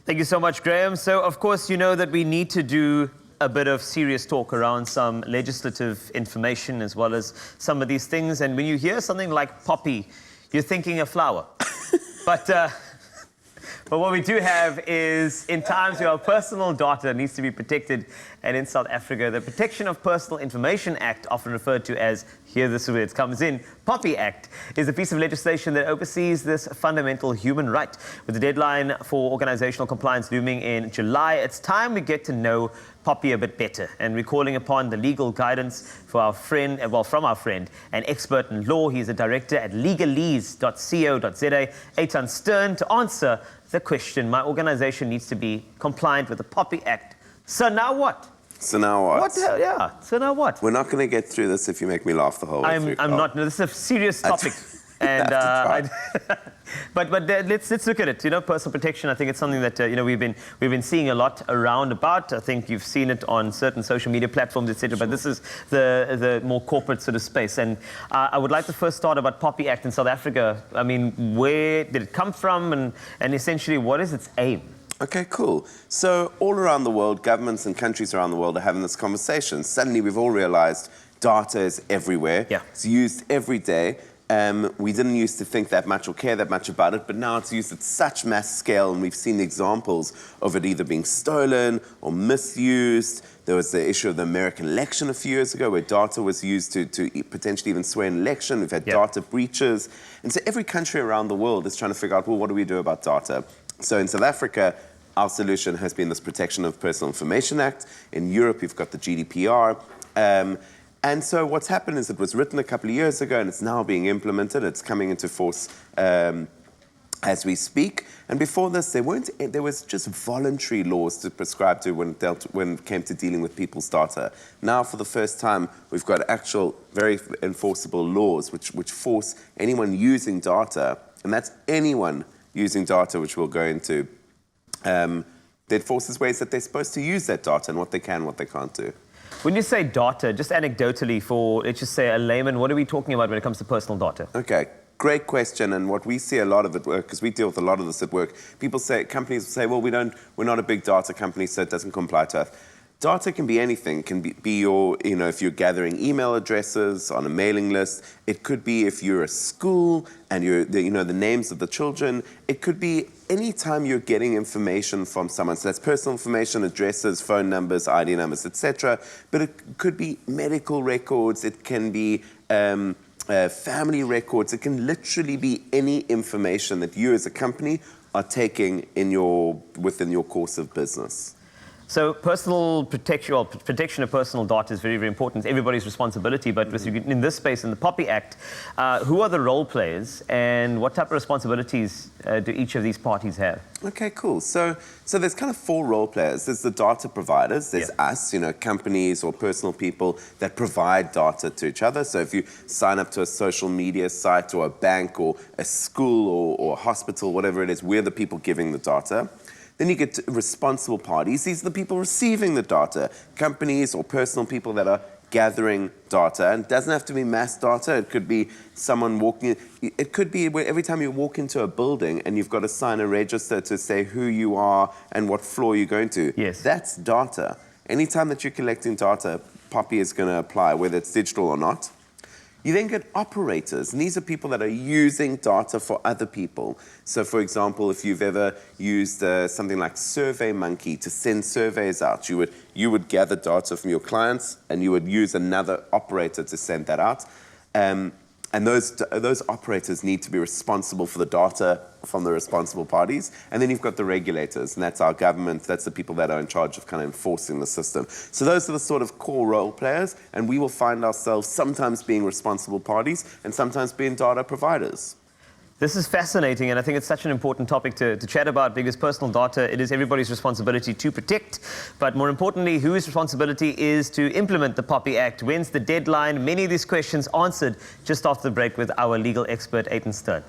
Thank you so much, Graham. So, of course, you know that we need to do a bit of serious talk around some legislative information as well as some of these things. And when you hear something like POPI, you're thinking a flower. But what we do have is, in times where our personal data needs to be protected, and in South Africa, the Protection of Personal Information Act, often referred to as, here this is where it comes in, POPI Act, is a piece of legislation that oversees this fundamental human right. With the deadline for organizational compliance looming in July, it's time we get to know POPI a bit better, and recalling upon the legal guidance for our friend, from our friend, an expert in law. He's a director at legalese.co.za, Eitan Stern, to answer the question. My organization needs to be compliant with the POPI Act. So now what? So now what? What the hell? Yeah. So now what? We're not going to get through this if you make me laugh the whole way through. I'm not. No, this is a serious topic. And but let's look at it. You know, personal protection. I think it's something that we've been seeing a lot around about. I think you've seen it on certain social media platforms, etc. But this is the more corporate sort of space. And I would like to first start about POPI Act in South Africa. I mean, where did it come from, and essentially what is its aim? Okay, cool. So all around the world, governments and countries around the world are having this conversation. Suddenly, we've all realized data is everywhere. Yeah. It's used every day. We didn't used to think that much or care that much about it, but now it's used at such mass scale, and we've seen examples of it either being stolen or misused. There was the issue of the American election a few years ago where data was used to potentially even sway an election. We've had data breaches. And so every country around the world is trying to figure out, well, what do we do about data? So in South Africa, our solution has been this Protection of Personal Information Act. In Europe, you've got the GDPR. And so what's happened is it was written a couple of years ago and it's now being implemented. It's coming into force as we speak. And before this, there was just voluntary laws to prescribe to when it came to dealing with people's data. Now, for the first time, we've got actual, very enforceable laws which force anyone using data, and that's anyone using data, which we'll go into, that forces ways that they're supposed to use that data and what they can and what they can't do. When you say data, just anecdotally for, let's just say, a layman, what are we talking about when it comes to personal data? Okay, great question. And what we see a lot of at work, because we deal with a lot of this at work, companies say, well, we're not a big data company, so it doesn't comply to us. Data can be anything. It can be your, if you're gathering email addresses on a mailing list. It could be if you're a school and the names of the children. It could be any time you're getting information from someone. So that's personal information, addresses, phone numbers, ID numbers, etc. But it could be medical records. It can be family records. It can literally be any information that you as a company are taking within your course of business. So personal protection, or protection of personal data is very, very important. It's everybody's responsibility, but in this space, in the POPI Act, who are the role players and what type of responsibilities do each of these parties have? Okay, cool. So there's kind of four role players. There's the data providers. There's us, companies or personal people that provide data to each other. So if you sign up to a social media site or a bank or a school or a hospital, whatever it is, we're the people giving the data. Then you get responsible parties. These are the people receiving the data, companies or personal people that are gathering data. And it doesn't have to be mass data. It could be someone walking. It could be every time you walk into a building and you've got to sign a register to say who you are and what floor you're going to. Yes. That's data. Anytime that you're collecting data, POPI is going to apply, whether it's digital or not. You then get operators, and these are people that are using data for other people. So, for example, if you've ever used something like SurveyMonkey to send surveys out, you would gather data from your clients, and you would use another operator to send that out. And those operators need to be responsible for the data from the responsible parties. And then you've got the regulators, and that's our government. That's the people that are in charge of kind of enforcing the system. So those are the sort of core role players, and we will find ourselves sometimes being responsible parties and sometimes being data providers. This is fascinating, and I think it's such an important topic to chat about, because personal data, it is everybody's responsibility to protect. But more importantly, whose responsibility is to implement the POPI Act? When's the deadline? Many of these questions answered just after the break with our legal expert, Eitan Stern.